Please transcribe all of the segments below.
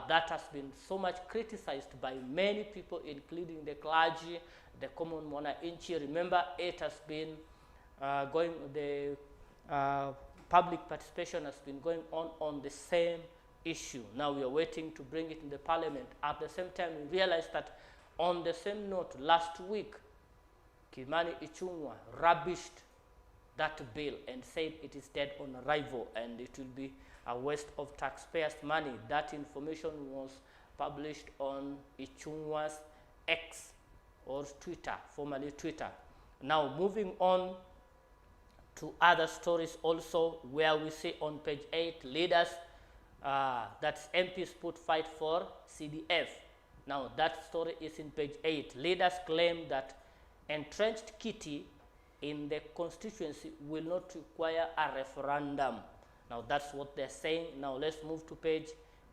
that has been so much criticized by many people, including the clergy, the common mwananchi. Remember, it has been the public participation has been going on the same issue. Now we are waiting to bring it in the parliament. At the same time, we realized that on the same note, last week, Kimani Ichung'wah rubbished that bill and said it is dead on arrival and it will be a waste of taxpayers' money. That information was published on Ichung'wah's X or Twitter, formerly Twitter. Now moving on to other stories also, where we see on page 8, leaders, that's MPs put fight for CDF. Now that story is in page 8. Leaders claim that entrenched kitty in the constituency will not require a referendum. Now that's what they're saying. Now let's move to page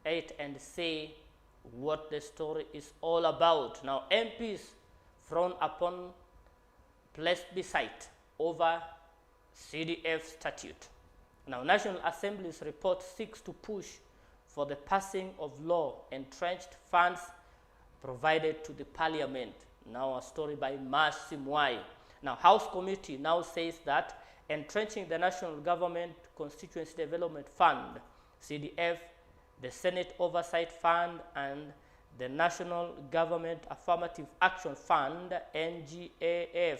8 and see what the story is all about. Now MPs frown upon plebiscite over CDF statute. Now National Assembly's report seeks to push for the passing of law entrenched funds provided to the parliament. Now a story by Mercy Mwai. Now House Committee now says that entrenching the National Government Constituency Development Fund, CDF, the Senate Oversight Fund, and the National Government Affirmative Action Fund, NGAF,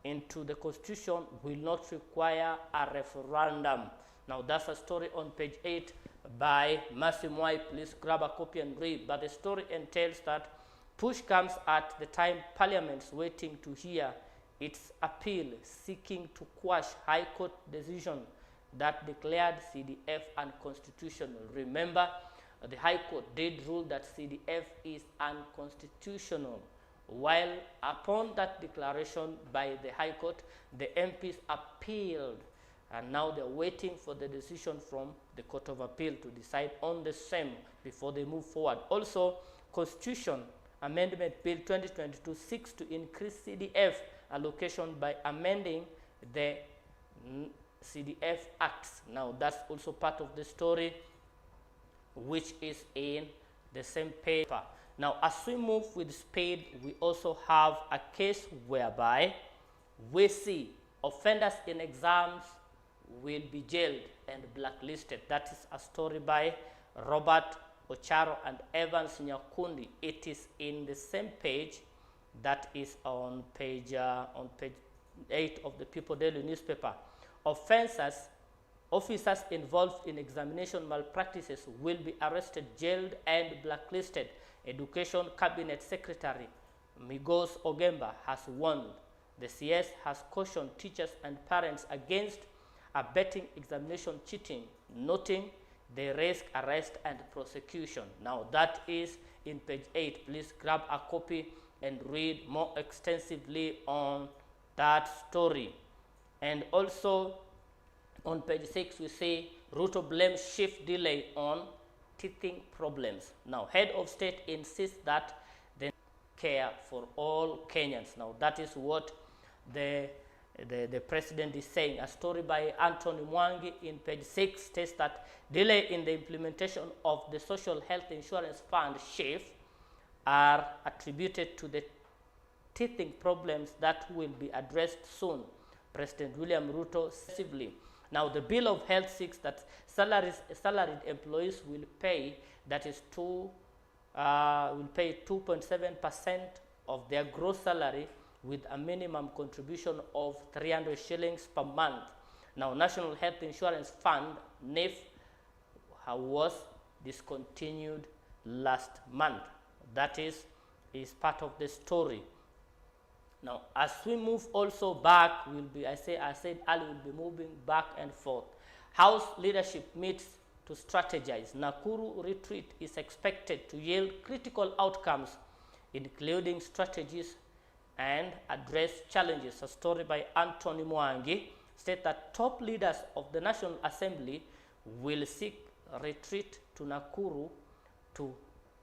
into the Constitution will not require a referendum. Now that's a story on page 8 by Mercy Mwai. Please grab a copy and read. But the story entails that push comes at the time Parliament's waiting to hear its appeal seeking to quash High Court decision that declared CDF unconstitutional. Remember, the High Court did rule that CDF is unconstitutional. While upon that declaration by the High Court, the MPs appealed, and now they're waiting for the decision from the Court of Appeal to decide on the same before they move forward. Also, Constitution Amendment Bill 2022 seeks to increase CDF allocation by amending the CDF Acts. Now that's also part of the story, which is in the same paper. Now, as we move with speed, we also have a case whereby we see offenders in exams will be jailed and blacklisted. That is a story by Robert Ocharo and Evans Nyakundi. It is in the same page that is on page 8 of the People Daily newspaper. Officers involved in examination malpractices will be arrested, jailed, and blacklisted. Education Cabinet Secretary Migos Ogemba has warned. The CS has cautioned teachers and parents against abetting examination cheating, noting they risk arrest and prosecution. Now that is in page 8. Please grab a copy and read more extensively on that story. And also on page 6 we say Ruto blames shift delay on teething problems. Now, head of state insists that they care for all Kenyans. Now, that is what the president is saying. A story by Anthony Mwangi in page 6 states that delay in the implementation of the Social Health Insurance Fund shift are attributed to the teething problems that will be addressed soon. President William Ruto massively. Now, the Bill of Health seeks that salaried employees will pay, that is, will pay 2.7% of their gross salary with a minimum contribution of 300 shillings per month. Now, National Health Insurance Fund, NEF, was discontinued last month. That is part of the story. Now, as we move also back, I said earlier, we'll be moving back and forth. House leadership meets to strategize. Nakuru retreat is expected to yield critical outcomes, including strategies and address challenges. A story by Anthony Mwangi states that top leaders of the National Assembly will seek retreat to Nakuru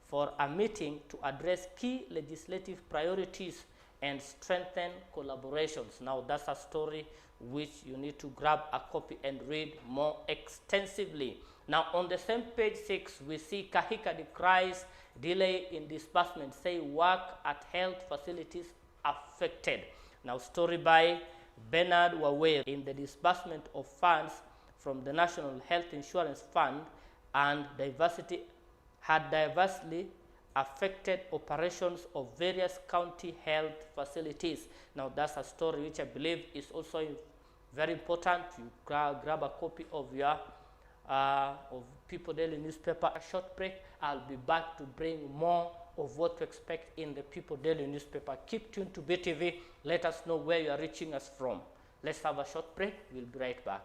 for a meeting to address key legislative priorities and strengthen collaborations. Now, that's a story which you need to grab a copy and read more extensively. Now, on the same page 6, we see Kahika decries delay in disbursement, say work at health facilities affected. Now, story by Bernard Wawe. In the disbursement of funds from the National Health Insurance Fund and had diversely affected operations of various county health facilities. Now, that's a story which I believe is also very important. You grab a copy of your of People Daily newspaper. A short break. I'll be back to bring more of what to expect in the People Daily newspaper. Keep tuned to BTV. Let us know where you are reaching us from. Let's have a short break. We'll be right back.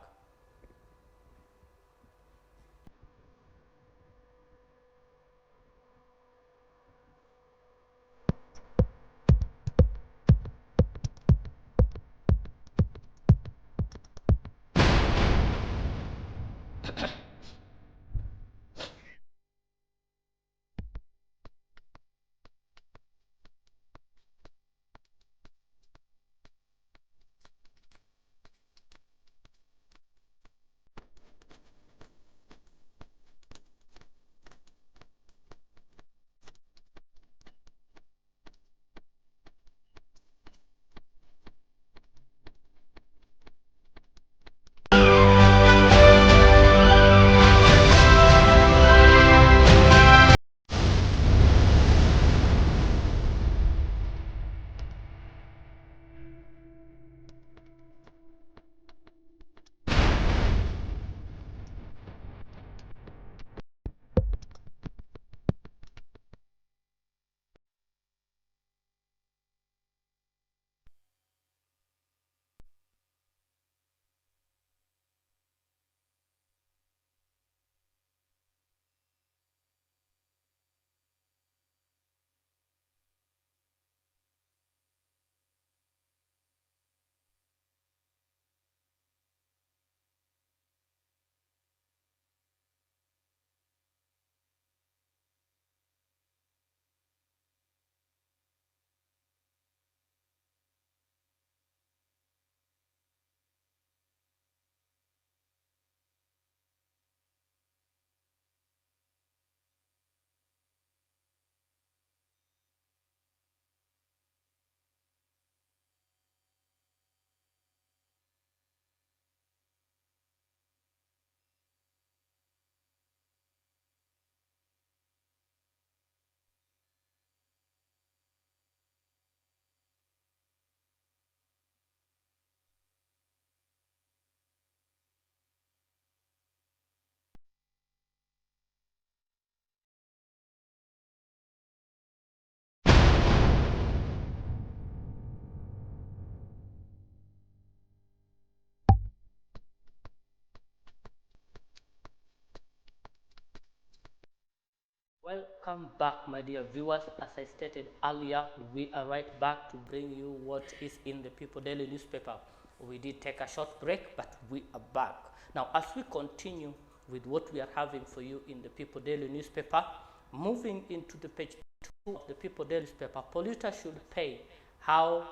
Welcome back, my dear viewers. As I stated earlier, we are right back to bring you what is in the People Daily newspaper. We did take a short break, but we are back. Now, as we continue with what we are having for you in the People Daily newspaper, moving into the page 2 of the People Daily newspaper, polluters should pay, how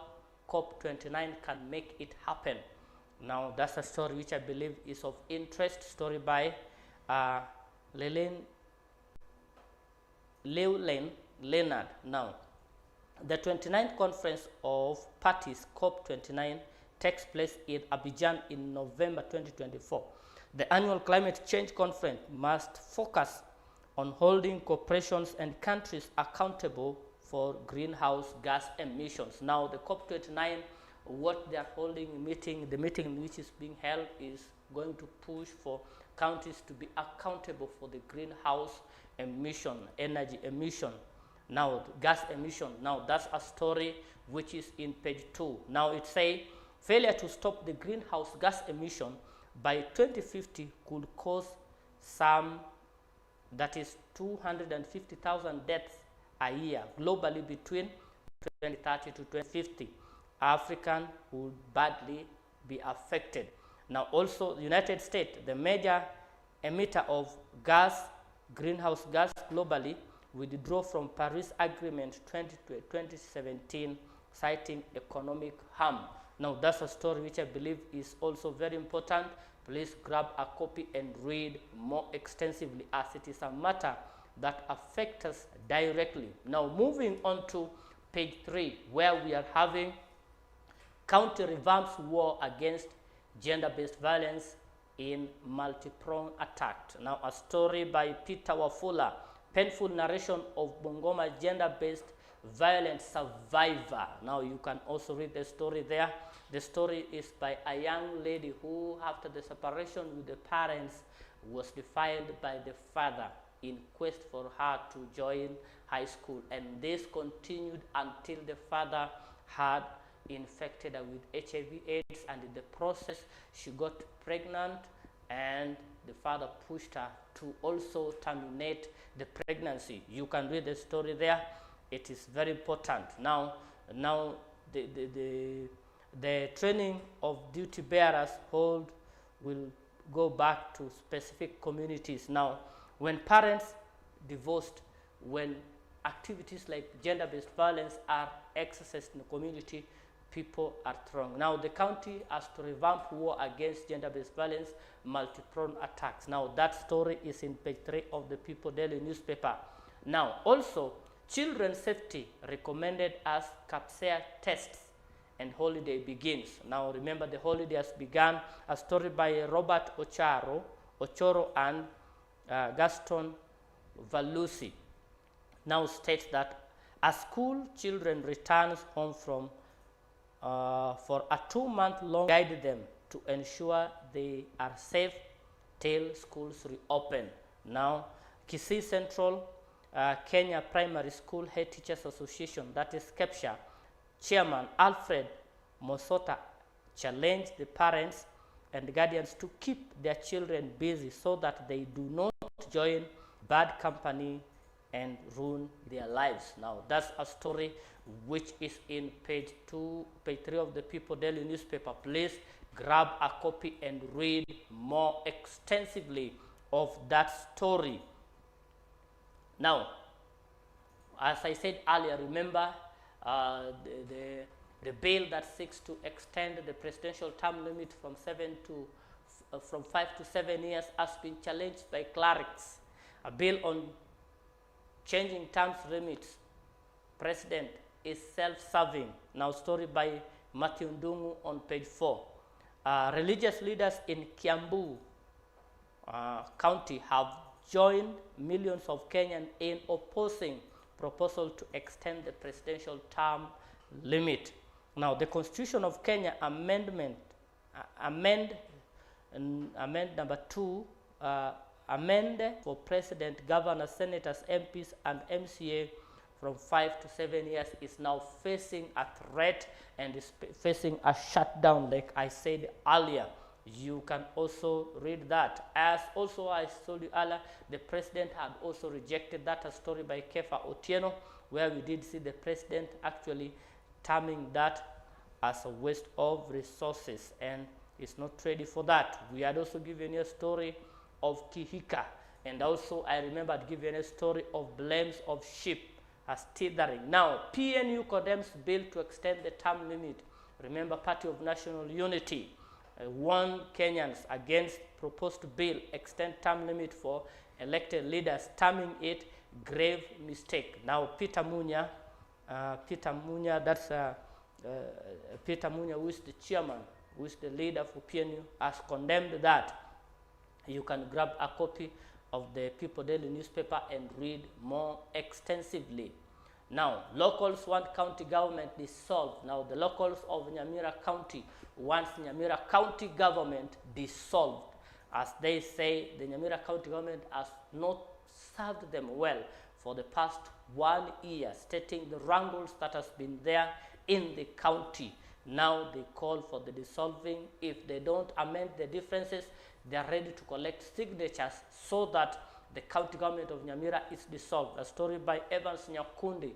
COP29 can make it happen. Now, that's a story which I believe is of interest, story by Llewellyn Leonard. Now, the 29th Conference of Parties, COP29, takes place in Abidjan in November 2024. The annual climate change conference must focus on holding corporations and countries accountable for greenhouse gas emissions. Now, the COP29, what they are holding the meeting which is being held is going to push for countries to be accountable for the greenhouse emission, energy emission, now gas emission. Now, that's a story which is in page 2. Now, it says failure to stop the greenhouse gas emission by 2050 could cause that is 250,000 deaths a year globally between 2030 to 2050. African would badly be affected. Now, also, the United States, the major emitter of greenhouse gas globally, withdraw from Paris Agreement 2017 citing economic harm. Now, that's a story which I believe is also very important. Please grab a copy and read more extensively, as it is a matter that affects us directly. Now, moving on to page 3, where we are having county revamps war against gender-based violence in multi-pronged attack. Now, a story by Peter Wafula, painful narration of Bungoma gender-based violence survivor. Now, you can also read the story there. The story is by a young lady who, after the separation with the parents, was defiled by the father in quest for her to join high school. And this continued until the father had infected her with HIV/AIDS, and in the process she got pregnant, and the father pushed her to also terminate the pregnancy. You can read the story there. It is very important. Now the training of duty bearers will go back to specific communities. Now, when parents divorced, when activities like gender-based violence are exercised in the community, people are thrown. Now, the county has to revamp war against gender-based violence, multi-pronged attacks. Now, that story is in page 3 of the People Daily newspaper. Now, also, children's safety recommended as CAPSEA tests and holiday begins. Now, remember, the holiday has begun. A story by Robert Ochoro and Gaston Valusi now states that as school children returns home from for a 2-month-long guide them to ensure they are safe till schools reopen. Now, Kisii Central Kenya Primary School Head Teachers Association, that is KEPSHA, Chairman Alfred Mosota challenged the parents and guardians to keep their children busy so that they do not join bad company and ruin their lives. Now, that's a story which is in page 3 of the People Daily newspaper. Please grab a copy and read more extensively of that story. Now, as I said earlier, remember the bill that seeks to extend the presidential term limit from 5 to 7 years has been challenged by clerics. A bill on changing term limits, president, is self-serving. Now, story by Matthew Ndungu on page 4. Religious leaders in Kiambu County have joined millions of Kenyans in opposing proposal to extend the presidential term limit. Now, the Constitution of Kenya amend number 2, amend for president, governors, senators, MPs, and MCA from 5 to 7 years is now facing a threat and is facing a shutdown, like I said earlier. You can also read that. As also I told you earlier, the president had also rejected that, a story by Kefa Otieno, where we did see the president actually terming that as a waste of resources, and is not ready for that. We had also given you a story of Kihika, and also I remembered giving a story of blames of sheep as tethering. Now, PNU condemns bill to extend the term limit. Remember, Party of National Unity warned Kenyans against proposed bill extend term limit for elected leaders, terming it grave mistake. Now, Peter Munya, who is the chairman, who is the leader for PNU, has condemned that. You can grab a copy of the People Daily newspaper and read more extensively. Now, locals want county government dissolved. Now, the locals of Nyamira County want Nyamira County government dissolved. As they say, the Nyamira County government has not served them well for the past 1 year, stating the wrangles that has been there in the county. Now they call for the dissolving. If they don't amend the differences, they are ready to collect signatures so that the county government of Nyamira is dissolved. A story by Evans Nyakundi.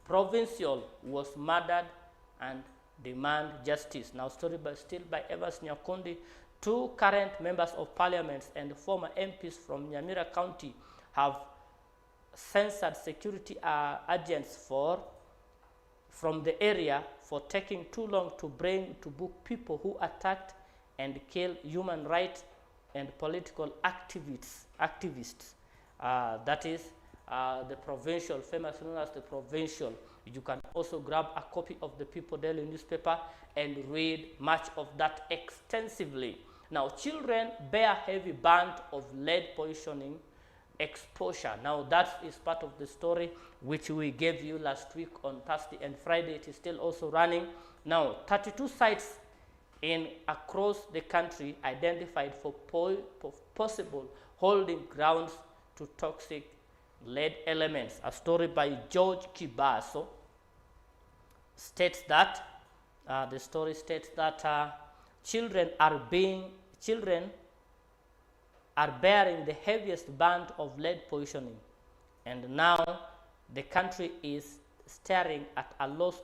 Provincial was murdered and demand justice. Now, story still by Evans Nyakundi. 2 current members of parliament and former MPs from Nyamira County have censored security agents for from the area for taking too long to bring to book people who attacked and killed human rights and political activists. That is the provincial, famous known as the provincial. You can also grab a copy of the People Daily newspaper and read much of that extensively. Now, children bear heavy burden of lead poisoning exposure. Now, that is part of the story which we gave you last week on Thursday and Friday. It is still also running. Now, 32 sites across the country identified for possible holding grounds to toxic lead elements. A story by George Kibaso states that the story states that children are bearing the heaviest burden of lead poisoning, and now the country is staring at a loss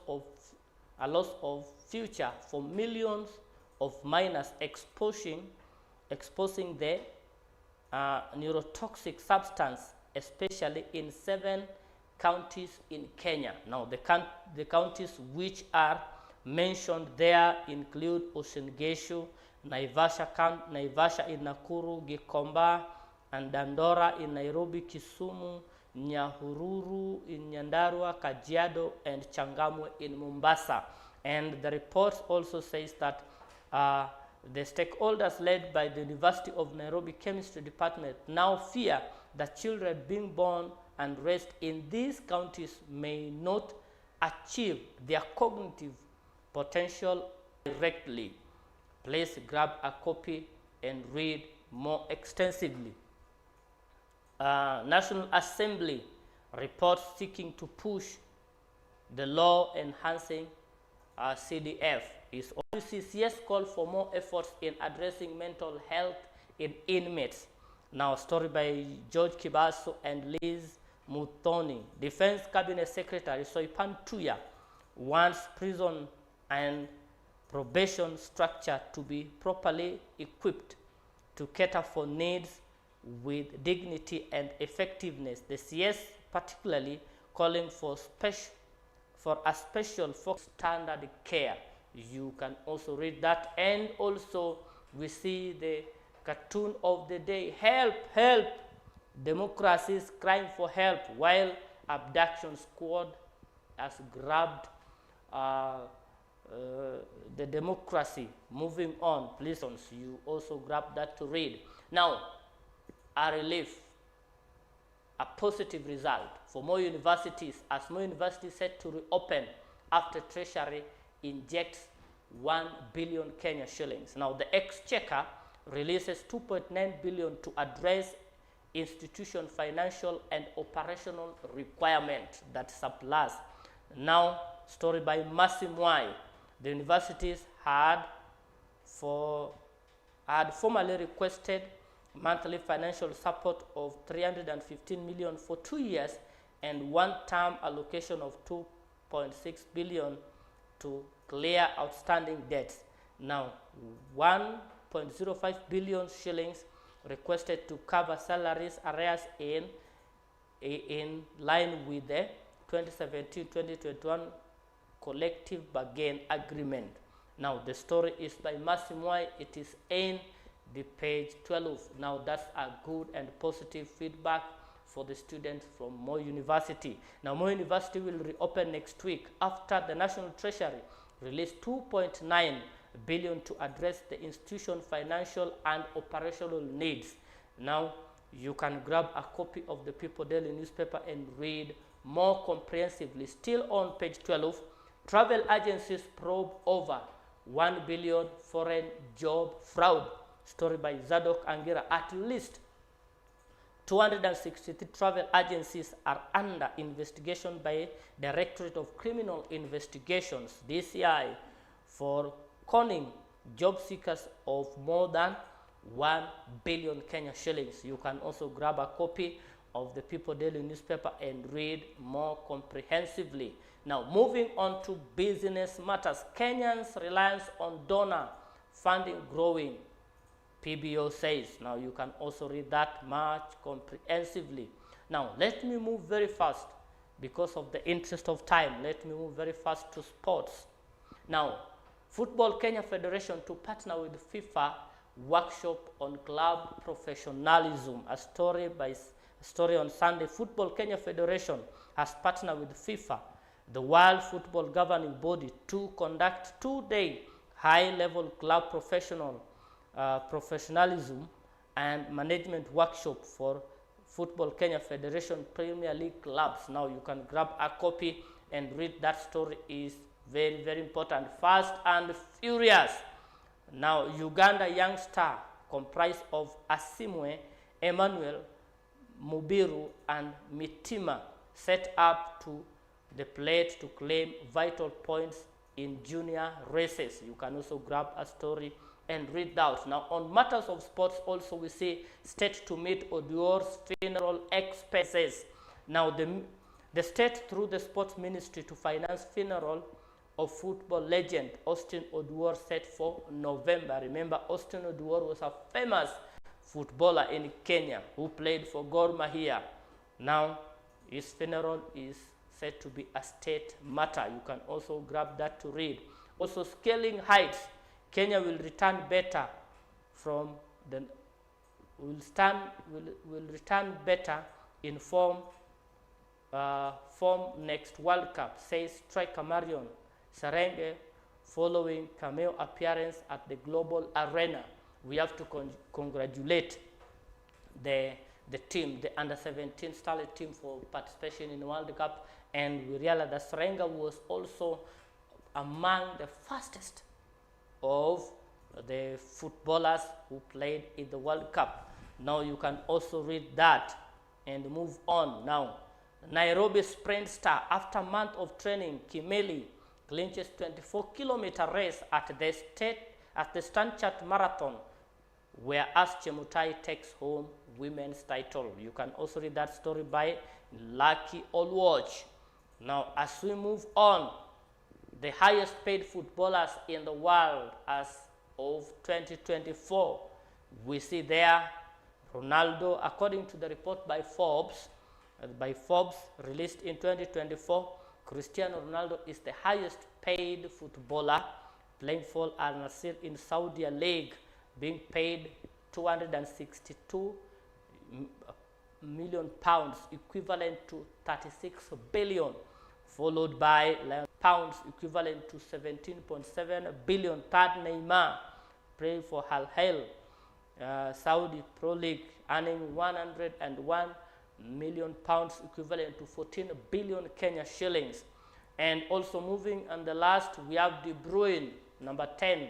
of future for millions of minors, exposing the neurotoxic substance, especially in 7 counties in Kenya. Now, the counties which are mentioned there include Uasin Gishu, Naivasha in Nakuru, Gikomba and Dandora in Nairobi, Kisumu, Nyahururu in Nyandarua, Kajiado, and Changamwe in Mombasa. And the report also says that the stakeholders led by the University of Nairobi Chemistry Department now fear that children being born and raised in these counties may not achieve their cognitive potential directly. Please grab a copy and read more extensively. National Assembly report seeking to push the law enhancing CDF. Is OCC's call for more efforts in addressing mental health in inmates. Now, a story by George Kibaso and Liz Muthoni. Defense Cabinet Secretary Soipan Tuya wants prison and probation structure to be properly equipped to cater for needs with dignity and effectiveness. The CS particularly calling for a special focus standard care. You can also read that, and also we see the cartoon of the day. Help, help! Democracy is crying for help, while abduction squad has grabbed the democracy. Moving on, please, you also grab that to read. Now, a relief, a positive result for more universities, as more universities set to reopen after Treasury injects 1 billion Kenya shillings. Now, the Exchequer releases 2.9 billion to address institution financial and operational requirement that surplus. Now, story by Masimwai. The universities had formally requested monthly financial support of 315 million for 2 years and one-term allocation of 2.6 billion to clear outstanding debts. Now, 1.05 billion shillings requested to cover salaries arrears in line with the 2017-2021 collective bargain agreement. Now, the story is by Masimwai. It is in the page 12. Now, that's a good and positive feedback for the students from Moi University. Now, Moi University will reopen next week after the National Treasury released 2.9 billion to address the institution financial and operational needs. Now, you can grab a copy of the People Daily newspaper and read more comprehensively. Still on page 12, travel agencies probe over 1 billion foreign job fraud. Story by Zadok Angira. At least 263 travel agencies are under investigation by Directorate of Criminal Investigations, DCI, for conning job seekers of more than 1 billion Kenya shillings. You can also grab a copy of the People Daily newspaper and read more comprehensively. Now, moving on to business matters. Kenyans' reliance on donor funding growing, PBO says. Now, you can also read that much comprehensively. Now, let me move very fast because of the interest of time, let me move very fast to sports. Now, Football Kenya Federation to partner with FIFA workshop on club professionalism. A story on Sunday. Football Kenya Federation has partnered with FIFA, the World Football Governing Body, to conduct two-day high-level club professionalism and management workshop for Football Kenya Federation Premier League clubs. Now you can grab a copy and read that story. Is very, very important. Fast and Furious. Now Uganda young star comprised of Asimwe, Emmanuel, Mubiru and Mitima set up to the plate to claim vital points in junior races. You can also grab a story and read out. Now, on matters of sports, also we see state to meet Oduor's funeral expenses. Now, the state through the sports ministry to finance funeral of football legend Austin Oduor set for November. Remember, Austin Oduor was a famous footballer in Kenya who played for Gor Mahia. Now, his funeral is said to be a state matter. You can also grab that to read. Also, scaling heights. Kenya will return better from the will return better in form next World Cup, says striker Marion Sarenge following cameo appearance at the global arena. We have to congratulate the team, the under-17 starlet team, for participation in the World Cup, and we realize that Sarenge was also among the fastest of the footballers who played in the World Cup. Now you can also read that and move on. Now, Nairobi sprint star, after a month of training, Kimeli clinches 24-kilometer race at the Stanchart Marathon, whereas Chemutai takes home women's title. You can also read that story by Lucky Olwatch. Now, as we move on, the highest paid footballers in the world as of 2024. We see there Ronaldo, according to the report by Forbes released in 2024, Cristiano Ronaldo is the highest paid footballer playing for Al Nassr in Saudi League, being paid 262 million pounds, equivalent to 36 billion, followed by pounds equivalent to 17.7 billion. Third, Neymar, playing for Al Hilal, Saudi Pro League, earning 101 million pounds, equivalent to 14 billion Kenya shillings. And also moving on the last, we have De Bruyne, number 10,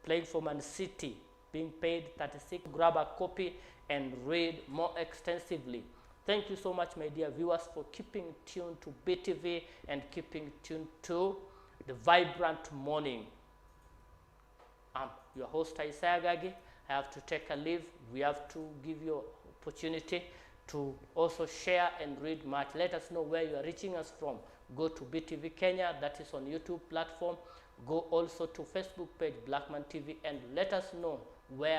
playing for Man City, being paid 36. Grab a copy and read more extensively. Thank you so much, my dear viewers, for keeping tuned to BTV and keeping tuned to the vibrant morning. I'm your host, Isaiah Gagi. I have to take a leave. We have to give you opportunity to also share and read much. Let us know where you are reaching us from. Go to BTV Kenya, that is on YouTube platform. Go also to Facebook page, Blackman TV, and let us know where